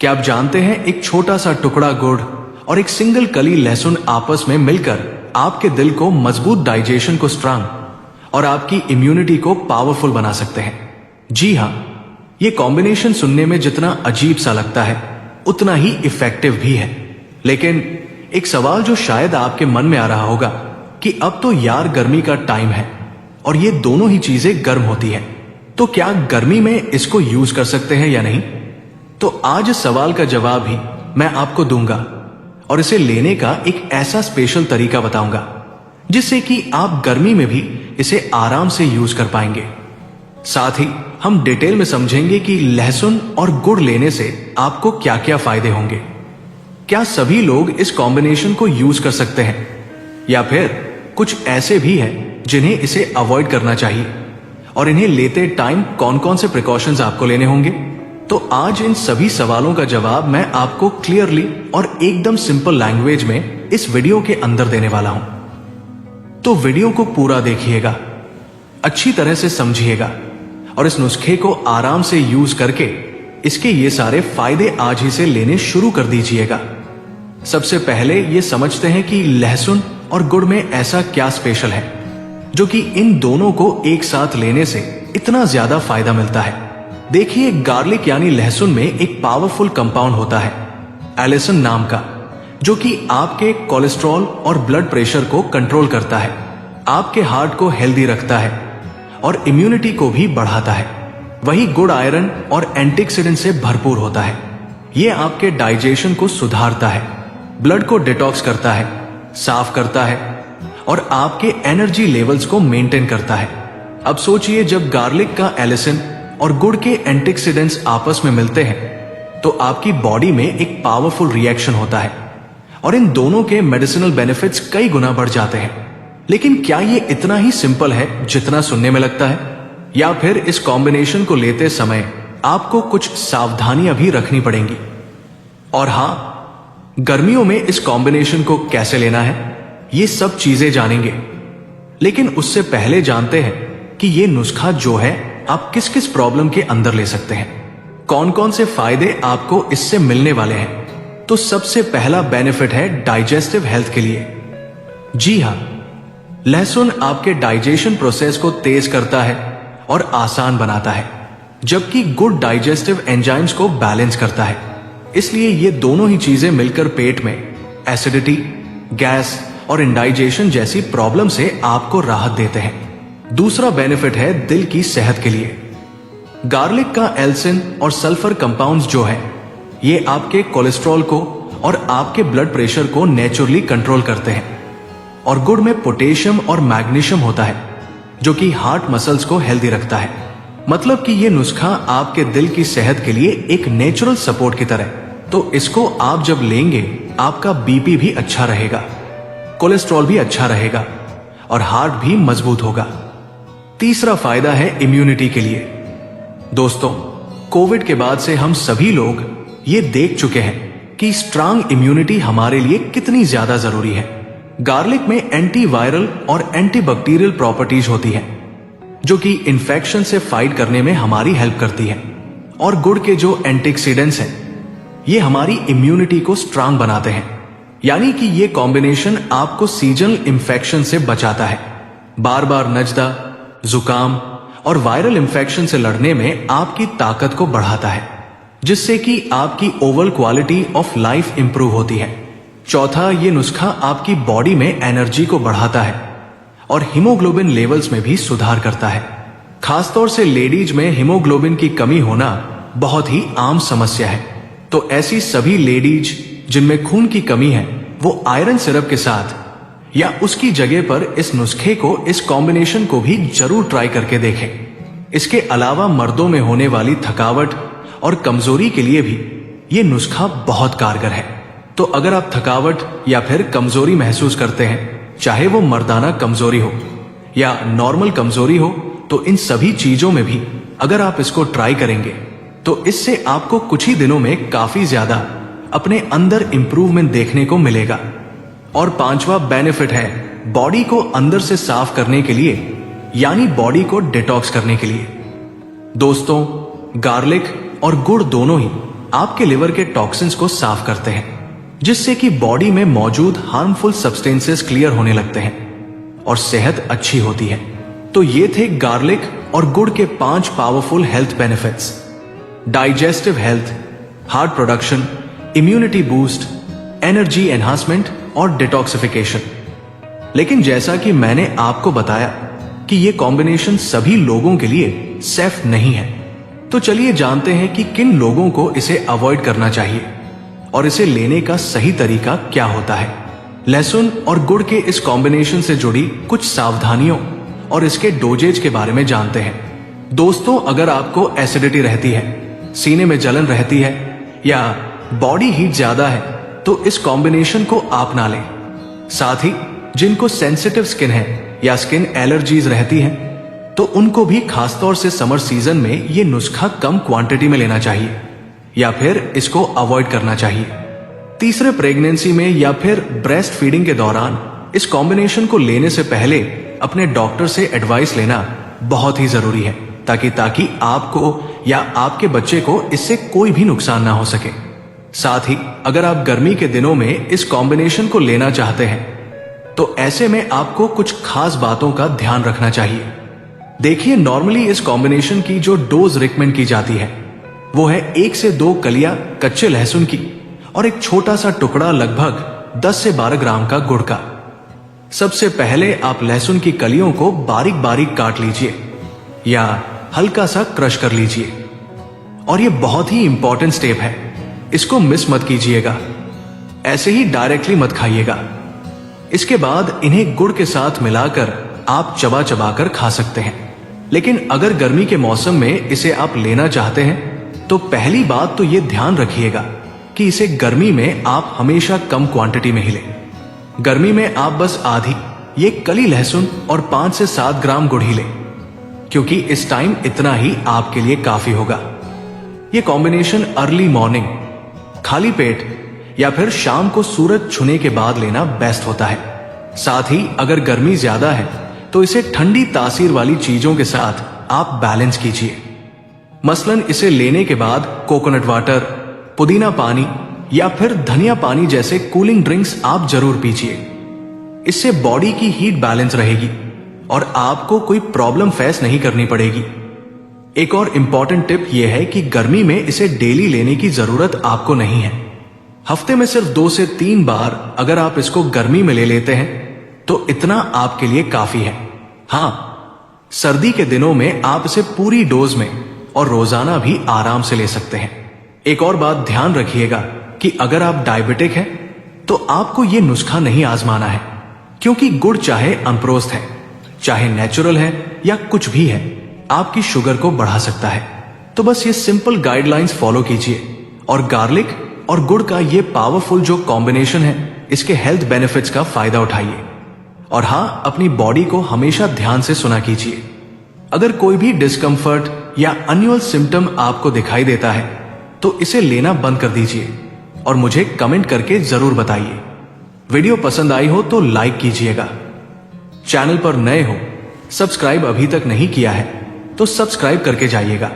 क्या आप जानते हैं एक छोटा सा टुकड़ा गुड़ और एक सिंगल कली लहसुन आपस में मिलकर आपके दिल को मजबूत, डाइजेशन को स्ट्रांग और आपकी इम्यूनिटी को पावरफुल बना सकते हैं। जी हाँ, ये कॉम्बिनेशन सुनने में जितना अजीब सा लगता है उतना ही इफेक्टिव भी है। लेकिन एक सवाल जो शायद आपके मन में आ रहा होगा कि अब तो यार गर्मी का टाइम है और ये दोनों ही चीजें गर्म होती है, तो क्या गर्मी में इसको यूज कर सकते हैं या नहीं? तो आज इस सवाल का जवाब ही मैं आपको दूंगा और इसे लेने का एक ऐसा स्पेशल तरीका बताऊंगा जिससे कि आप गर्मी में भी इसे आराम से यूज कर पाएंगे। साथ ही हम डिटेल में समझेंगे कि लहसुन और गुड़ लेने से आपको क्या क्या फायदे होंगे। क्या सभी लोग इस कॉम्बिनेशन को यूज कर सकते हैं या फिर कुछ ऐसे भी हैं जिन्हें इसे अवॉइड करना चाहिए, और इन्हें लेते टाइम कौन कौन से प्रिकॉशंस आपको लेने होंगे? तो आज इन सभी सवालों का जवाब मैं आपको क्लियरली और एकदम सिंपल लैंग्वेज में इस वीडियो के अंदर देने वाला हूं। तो वीडियो को पूरा देखिएगा, अच्छी तरह से समझिएगा और इस नुस्खे को आराम से यूज करके इसके ये सारे फायदे आज ही से लेने शुरू कर दीजिएगा। सबसे पहले ये समझते हैं कि लहसुन और गुड़ में ऐसा क्या स्पेशल है जो कि इन दोनों को एक साथ लेने से इतना ज्यादा फायदा मिलता है। देखिए, गार्लिक यानी लहसुन में एक पावरफुल कंपाउंड होता है एलिसिन नाम का, जो कि आपके कोलेस्ट्रॉल और ब्लड प्रेशर को कंट्रोल करता है, आपके हार्ट को हेल्दी रखता है और इम्यूनिटी को भी बढ़ाता है। वही गुड़ आयरन और एंटीऑक्सीडेंट से भरपूर होता है। ये आपके डाइजेशन को सुधारता है, ब्लड को डिटॉक्स करता है, साफ करता है और आपके एनर्जी लेवल्स को मेंटेन करता है। अब सोचिए, जब गार्लिक का एलिसिन और गुड़ के एंटीऑक्सीडेंट्स आपस में मिलते हैं तो आपकी बॉडी में एक पावरफुल रिएक्शन होता है और इन दोनों के मेडिसिनल बेनिफिट्स कई गुना बढ़ जाते हैं। लेकिन क्या ये इतना ही सिंपल है जितना सुनने में लगता है, या फिर इस कॉम्बिनेशन को लेते समय आपको कुछ सावधानियां भी रखनी पड़ेंगी? और हां, गर्मियों में इस कॉम्बिनेशन को कैसे लेना है ये सब चीजें जानेंगे। लेकिन उससे पहले जानते हैं कि ये नुस्खा जो है आप किस किस प्रॉब्लम के अंदर ले सकते हैं, कौन कौन से फायदे आपको इससे मिलने वाले हैं। तो सबसे पहला बेनिफिट है डाइजेस्टिव हेल्थ के लिए। जी हां, लहसुन आपके डाइजेशन प्रोसेस को तेज करता है और आसान बनाता है, जबकि गुड़ डाइजेस्टिव एंजाइम्स को बैलेंस करता है। इसलिए ये दोनों ही चीजें मिलकर पेट में एसिडिटी, गैस और इंडाइजेशन जैसी प्रॉब्लम से आपको राहत देते हैं। दूसरा बेनिफिट है दिल की सेहत के लिए। गार्लिक का एल्सिन और सल्फर कंपाउंड्स जो है ये आपके कोलेस्ट्रॉल को और आपके ब्लड प्रेशर को नेचुरली कंट्रोल करते हैं, और गुड़ में पोटेशियम और मैग्नीशियम होता है जो कि हार्ट मसल्स को हेल्दी रखता है। मतलब कि ये नुस्खा आपके दिल की सेहत के लिए एक नेचुरल सपोर्ट की तरह। तो इसको आप जब लेंगे आपका बीपी भी अच्छा रहेगा, कोलेस्ट्रॉल भी अच्छा रहेगा और हार्ट भी मजबूत होगा। तीसरा फायदा है इम्यूनिटी के लिए। दोस्तों, कोविड के बाद से हम सभी लोग ये देख चुके हैं कि स्ट्रांग इम्यूनिटी हमारे लिए कितनी ज्यादा जरूरी है। गार्लिक में एंटीवायरल और एंटीबैक्टीरियल प्रॉपर्टीज होती हैं जो कि इन्फेक्शन से फाइट करने में हमारी हेल्प करती है, और गुड़ के जो एंटीऑक्सीडेंट्स हैं ये हमारी इम्यूनिटी को स्ट्रांग बनाते हैं। यानी कि ये कॉम्बिनेशन आपको सीजनल इन्फेक्शन से बचाता है, बार बार नजदा, जुकाम और वायरल इन्फेक्शन से लड़ने में आपकी ताकत को बढ़ाता है, जिससे कि आपकी overall quality of life improve होती है। चौथा, ये नुस्खा आपकी बॉडी में एनर्जी को बढ़ाता है और हीमोग्लोबिन लेवल्स में भी सुधार करता है। खासतौर से लेडीज में हीमोग्लोबिन की कमी होना बहुत ही आम समस्या है। तो ऐसी सभी लेडीज जिनमें खून की कमी है वो आयरन सिरप के साथ या उसकी जगह पर इस नुस्खे को, इस कॉम्बिनेशन को भी जरूर ट्राई करके देखें। इसके अलावा मर्दों में होने वाली थकावट और कमजोरी के लिए भी ये नुस्खा बहुत कारगर है। तो अगर आप थकावट या फिर कमजोरी महसूस करते हैं, चाहे वो मर्दाना कमजोरी हो या नॉर्मल कमजोरी हो, तो इन सभी चीजों में भी अगर आप इसको ट्राई करेंगे तो इससे आपको कुछ ही दिनों में काफी ज्यादा अपने अंदर इंप्रूवमेंट देखने को मिलेगा। और पांचवा बेनिफिट है बॉडी को अंदर से साफ करने के लिए, यानी बॉडी को डिटॉक्स करने के लिए। दोस्तों, गार्लिक और गुड़ दोनों ही आपके लिवर के टॉक्सिन्स को साफ करते हैं, जिससे कि बॉडी में मौजूद हार्मफुल सब्सटेंसेस क्लियर होने लगते हैं और सेहत अच्छी होती है। तो ये थे गार्लिक और गुड़ के 5 powerful health benefits: digestive health, heart production, immunity boost, energy enhancement और डिटॉक्सिफिकेशन। लेकिन जैसा कि मैंने आपको बताया कि ये कॉम्बिनेशन सभी लोगों के लिए सेफ नहीं है, तो चलिए जानते हैं कि किन लोगों को इसे अवॉइड करना चाहिए और इसे लेने का सही तरीका क्या होता है। लहसुन और गुड़ के इस कॉम्बिनेशन से जुड़ी कुछ सावधानियों और इसके डोजेज के बारे में जानते हैं। दोस्तों, अगर आपको एसिडिटी रहती है, सीने में जलन रहती है या बॉडी हीट ज्यादा है, तो इस कॉम्बिनेशन को आप ना लें। साथ ही जिनको सेंसिटिव स्किन है या स्किन एलर्जीज रहती हैं, तो उनको भी खासतौर से समर सीजन में ये नुस्खा कम क्वांटिटी में लेना चाहिए या फिर इसको अवॉइड करना चाहिए। तीसरे, प्रेगनेंसी में या फिर ब्रेस्ट फीडिंग के दौरान इस कॉम्बिनेशन को लेने से पहले अपने डॉक्टर से एडवाइस लेना बहुत ही जरूरी है, ताकि आपको या आपके बच्चे को इससे कोई भी नुकसान ना हो सके। साथ ही अगर आप गर्मी के दिनों में इस कॉम्बिनेशन को लेना चाहते हैं, तो ऐसे में आपको कुछ खास बातों का ध्यान रखना चाहिए। देखिए, नॉर्मली इस कॉम्बिनेशन की जो डोज रिकमेंड की जाती है वो है 1 से 2 कलियां कच्चे लहसुन की और एक छोटा सा टुकड़ा लगभग 10 से 12 ग्राम का गुड़ का। सबसे पहले आप लहसुन की कलियों को बारीक बारीक काट लीजिए या हल्का सा क्रश कर लीजिए। और ये बहुत ही इंपॉर्टेंट स्टेप है, इसको मिस मत कीजिएगा। ऐसे ही डायरेक्टली मत खाइएगा। इसके बाद इन्हें गुड़ के साथ मिलाकर आप चबा चबा कर खा सकते हैं। लेकिन अगर गर्मी के मौसम में इसे आप लेना चाहते हैं, तो पहली बात तो ये ध्यान रखिएगा कि इसे गर्मी में आप हमेशा कम क्वांटिटी में ही लें। गर्मी में आप बस आधी ये कली लहसुन और 5 से 7 ग्राम गुड़ ही लें, क्योंकि इस टाइम इतना ही आपके लिए काफी होगा। ये कॉम्बिनेशन अर्ली मॉर्निंग, खाली पेट या फिर शाम को सूरज छूने के बाद लेना बेस्ट होता है। साथ ही अगर गर्मी ज्यादा है, तो इसे ठंडी तासीर वाली चीजों के साथ आप बैलेंस कीजिए। मसलन इसे लेने के बाद कोकोनट वाटर, पुदीना पानी या फिर धनिया पानी जैसे कूलिंग ड्रिंक्स आप जरूर पीजिए। इससे बॉडी की हीट बैलेंस रहेगी और आपको कोई प्रॉब्लम फेस नहीं करनी पड़ेगी। एक और इंपॉर्टेंट टिप यह है कि गर्मी में इसे डेली लेने की जरूरत आपको नहीं है। हफ्ते में सिर्फ 2 से 3 बार अगर आप इसको गर्मी में ले लेते हैं, तो इतना आपके लिए काफी है। हाँ, सर्दी के दिनों में आप इसे पूरी डोज में और रोजाना भी आराम से ले सकते हैं। एक और बात ध्यान रखिएगा कि अगर आप डायबिटिक हैं, तो आपको ये नुस्खा नहीं आजमाना है, क्योंकि गुड़ चाहे अनप्रोस्ट है, चाहे नेचुरल है या कुछ भी है, आपकी शुगर को बढ़ा सकता है। तो बस ये सिंपल गाइडलाइंस फॉलो कीजिए और गार्लिक और गुड़ का ये पावरफुल जो कॉम्बिनेशन है, इसके हेल्थ बेनिफिट्स का फायदा उठाइए। और हाँ, अपनी बॉडी को हमेशा ध्यान से सुना कीजिए। अगर कोई भी डिस्कंफर्ट या अनयूअल सिम्टम आपको दिखाई देता है, तो इसे लेना बंद कर दीजिए और मुझे कमेंट करके जरूर बताइए। वीडियो पसंद आई हो तो लाइक कीजिएगा। चैनल पर नए हो, सब्सक्राइब अभी तक नहीं किया है, तो सब्सक्राइब करके जाइएगा।